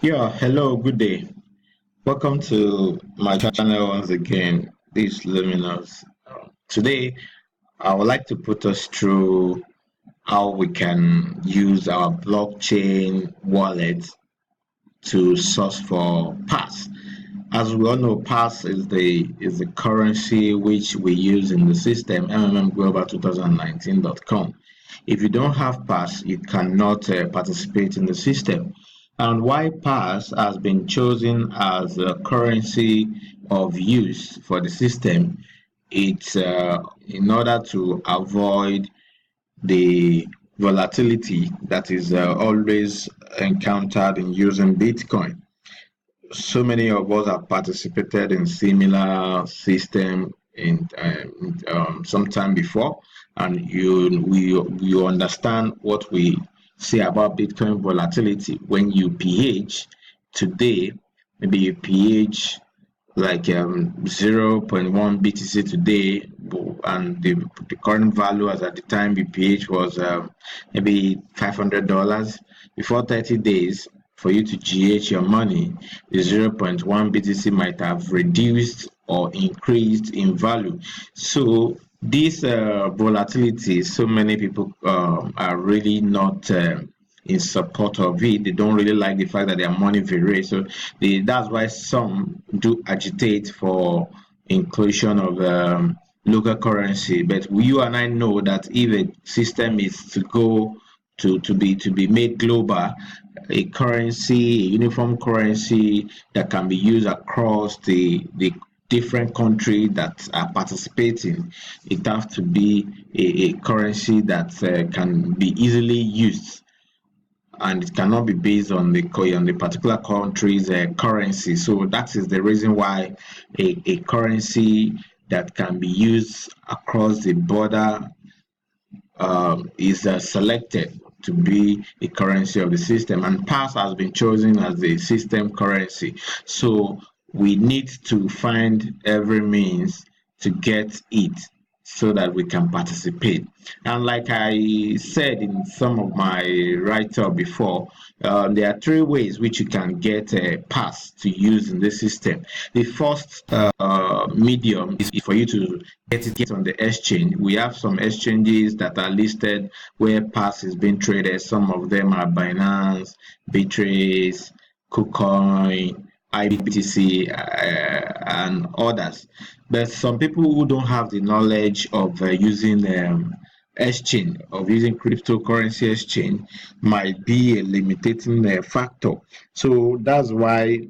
Yeah, hello, good day. Welcome to my channel once again. This is Luminous. Today, I would like to put us through how we can use our blockchain wallet to source for pass. As we all know, pass is the currency which we use in the system mmmglobal2019.com. If you don't have pass, you cannot participate in the system. And why pass has been chosen as a currency of use for the system, it's in order to avoid the volatility that is always encountered in using Bitcoin. So many of us have participated in similar system in some time before, and you understand what we say about Bitcoin volatility. When you PH today, maybe you PH like 0.1 BTC today, and the current value as at the time BPH was maybe $500. Before 30 days, for you to GH your money, the 0.1 BTC might have reduced or increased in value. So this volatility, so many people are really not in support of it. They don't really like the fact that their money varies. So that's why some do agitate for inclusion of local currency. But you and I know that if a system is to go to be made global, a currency, a uniform currency that can be used across the different countries that are participating, it has to be a currency that can be easily used, and it cannot be based on the particular country's currency. So that is the reason why a currency that can be used across the border is selected to be a currency of the system, and pass has been chosen as the system currency. So we need to find every means to get it so that we can participate. And like I said in some of my write-up before, there are three ways which you can get a pass to use in the system. The first medium is for you to get on the exchange. We have some exchanges that are listed where pass is being traded. Some of them are Binance, Bitrace, KuCoin, IBTC, and others. But some people who don't have the knowledge of using exchange, of using cryptocurrency exchange, might be a limiting factor. So that's why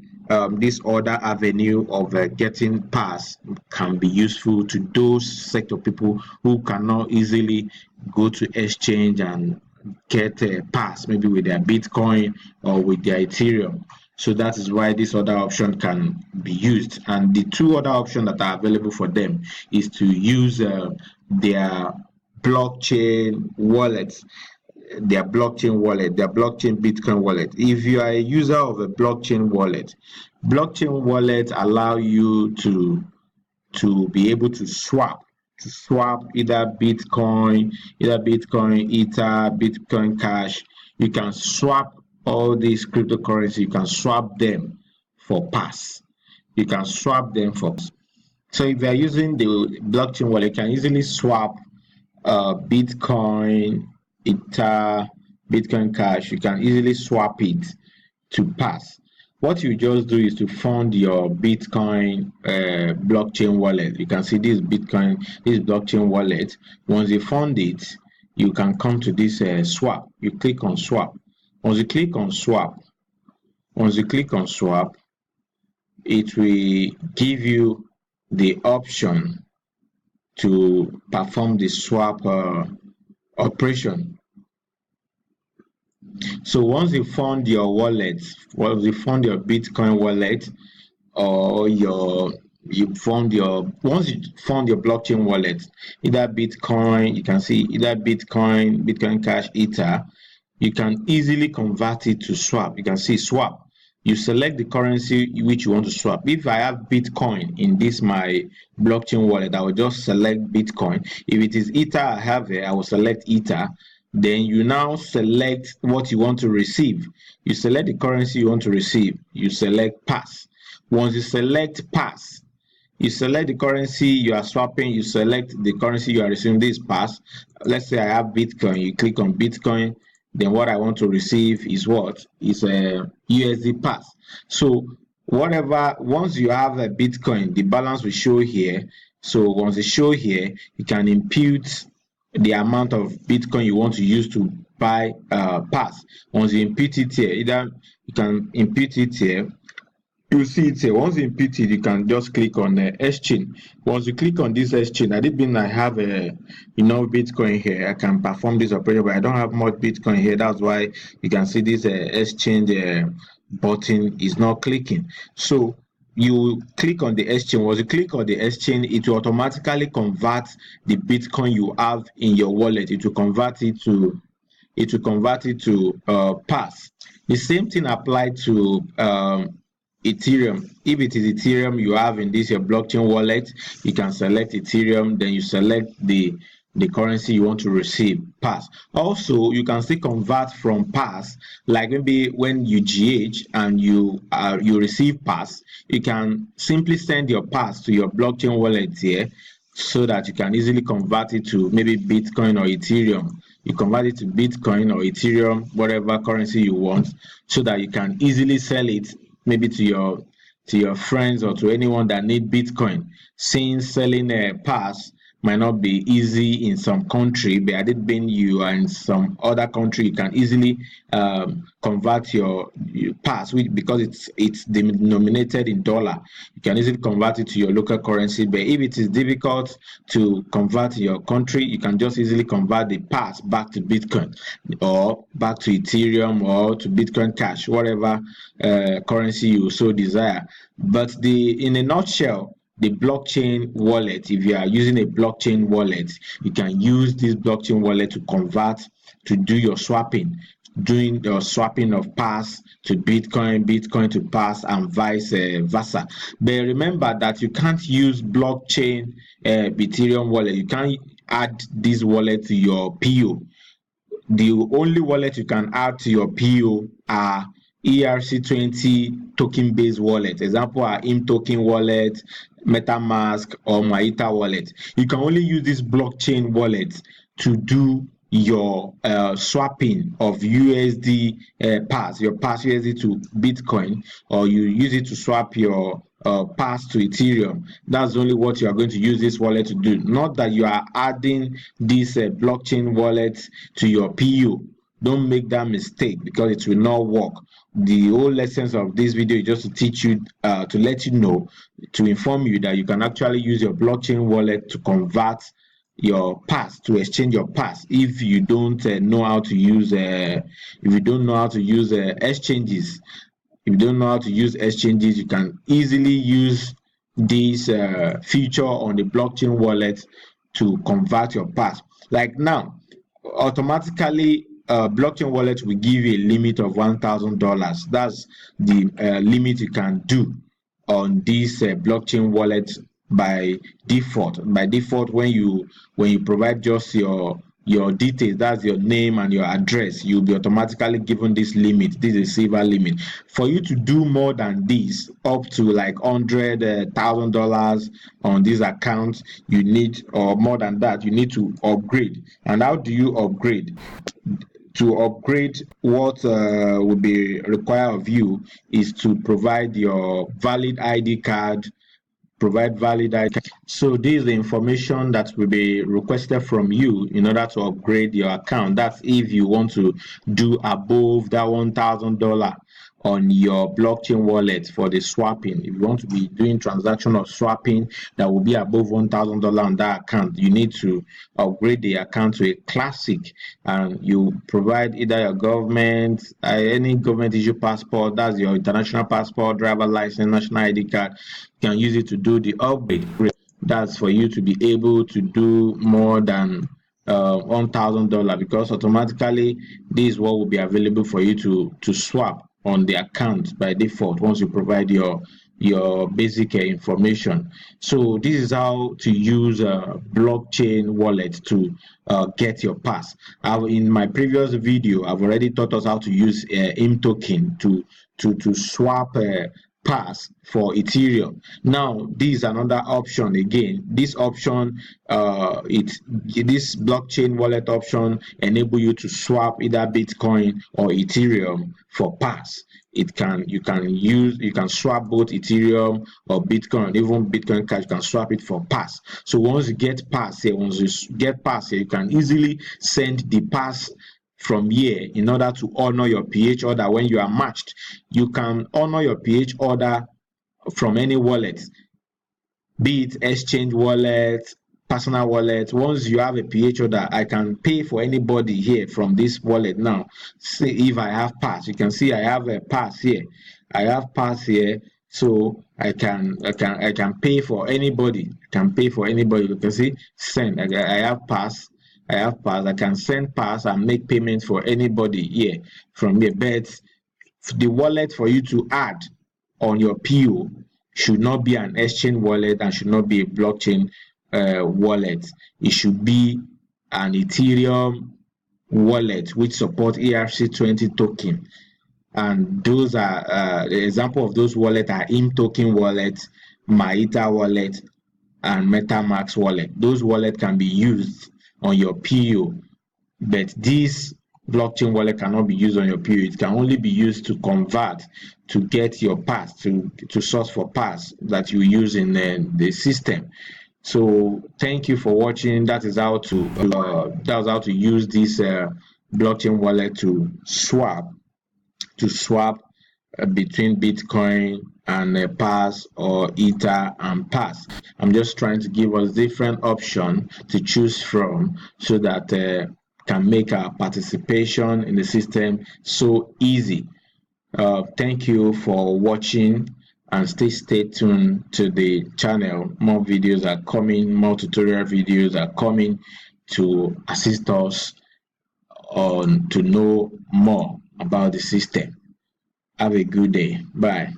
this other avenue of getting pass can be useful to those set of people who cannot easily go to exchange and get a pass, maybe with their Bitcoin or with their Ethereum. So that is why this other option can be used. And the two other options that are available for them is to use their blockchain wallets, their blockchain Bitcoin wallet. If you are a user of a blockchain wallet allow you to be able to swap either Bitcoin, Ether, Bitcoin Cash. You can swap all these cryptocurrency. You can swap them for pass. You can swap them for. So if you are using the blockchain wallet, you can easily swap Bitcoin, Ether, Bitcoin Cash. You can easily swap it to pass. What you just do is to fund your Bitcoin blockchain wallet. You can see this blockchain wallet. Once you fund it, you can come to this swap. You click on swap. Once you click on swap, it will give you the option to perform the swap operation. So once you fund your Bitcoin wallet, or once you fund your blockchain wallet, either Bitcoin, you can see either Bitcoin, Bitcoin Cash, Ether, you can easily convert it to swap. You can see swap. You select the currency which you want to swap. If I have Bitcoin in this my blockchain wallet, I will just select Bitcoin. If it is Ether I have here, I will select Ether. Then you now select what you want to receive. You select the currency you want to receive. You select pass. Once you select pass, you select the currency you are swapping, you select the currency you are receiving. This pass. Let's say I have Bitcoin. You click on Bitcoin. Then what I want to receive is what? Is a USD pass. So whatever, once you have a Bitcoin, the balance will show here. So once it show here, you can impute the amount of Bitcoin you want to use to buy pass. Once you impute it here, either you can impute it here, you see it here. Once you impute it, you can just click on exchange. Once you click on this exchange, I did mean I have Bitcoin here. I can perform this operation, but I don't have much Bitcoin here. That's why you can see this exchange button is not clicking. So you click on the exchange. Once you click on the exchange, it will automatically convert the Bitcoin you have in your wallet. It will convert it to pass. The same thing applied to Ethereum. If it is Ethereum you have in this your blockchain wallet, you can select Ethereum, then you select the currency you want to receive, pass. Also, you can still convert from pass, like maybe when you GH and you receive pass, you can simply send your pass to your blockchain wallet here, so that you can easily convert it to maybe Bitcoin or Ethereum. You convert it to Bitcoin or Ethereum, whatever currency you want, so that you can easily sell it maybe to your friends or to anyone that need Bitcoin. Since selling a pass might not be easy in some country, but had it been you are in some other country, you can easily convert your pass, because it's denominated in dollar. You can easily convert it to your local currency. But if it is difficult to convert in your country, you can just easily convert the pass back to Bitcoin or back to Ethereum or to Bitcoin Cash, whatever currency you so desire. But in a nutshell, the blockchain wallet, if you are using a blockchain wallet, you can use this blockchain wallet to convert, to do your swapping, doing your swapping of pass to Bitcoin, Bitcoin to pass, and vice versa. But remember that you can't use blockchain Ethereum wallet. You can't add this wallet to your PO. The only wallet you can add to your PO are ERC20 token based wallet. Example are IM token wallet, MetaMask, or Maita wallet. You can only use this blockchain wallet to do your swapping of USD pass, your pass USD to Bitcoin, or you use it to swap your pass to Ethereum. That's only what you are going to use this wallet to do. Not that you are adding this blockchain wallet to your PO. Don't make that mistake, because it will not work. The whole essence of this video is just to teach you, to let you know, to inform you that you can actually use your blockchain wallet to convert your pass, to exchange your pass. If you don't know how to use exchanges, if you don't know how to use exchanges, you can easily use this feature on the blockchain wallet to convert your pass. Like now, automatically blockchain wallet will give you a limit of $1,000. That's the limit you can do on this blockchain wallet by default. By default, when you provide just your details, that's your name and your address, you'll be automatically given this limit. This is a silver limit. For you to do more than this, up to like $100,000 on this account, you need, or more than that, you need to upgrade. And how do you upgrade? To upgrade, what will be required of you is to provide your valid ID card. So this is the information that will be requested from you in order to upgrade your account. That's if you want to do above that $1,000 on your blockchain wallet for the swapping. If you want to be doing transaction of swapping that will be above $1,000 on that account, you need to upgrade the account to a classic, and you provide either your government, any government issue passport, that's your international passport, driver license, national ID card. You can use it to do the upgrade. That's for you to be able to do more than $1,000, because automatically this is what will be available for you to swap on the account by default once you provide your basic information. So this is how to use a blockchain wallet to get your pass. In my previous video, I've already taught us how to use IM token to swap pass for Ethereum. Now this is another option again. This option, this blockchain wallet option enable you to swap either Bitcoin or Ethereum for pass. You can swap both Ethereum or Bitcoin, even Bitcoin Cash. You can swap it for pass. So once you get pass here, you can easily send the pass from here in order to honor your PH order. When you are matched, you can honor your PH order from any wallet, be it exchange wallet, personal wallet. Once you have a PH order, I can pay for anybody here from this wallet. Now see if I have pass, you can see I have a pass here. I have pass here, so I can pay for anybody. You can see send. I have pass. I can send pass and make payments for anybody here from here. But the wallet for you to add on your PO should not be an exchange wallet and should not be a blockchain wallet. It should be an Ethereum wallet which support ERC20 token. And those are the example of those wallets are IM token wallet, Maita wallet, and MetaMask wallet. Those wallets can be used on your PO, but this blockchain wallet cannot be used on your PO. It can only be used to convert, to get your pass, to source for pass that you use in the system. So thank you for watching. That is how to use this blockchain wallet to swap between Bitcoin and pass, or Ether and pass. I'm just trying to give us different options to choose from so that can make our participation in the system so easy. Thank you for watching, and stay tuned to the channel. More videos are coming, more tutorial videos are coming to assist us on to know more about the system. Have a good day. Bye.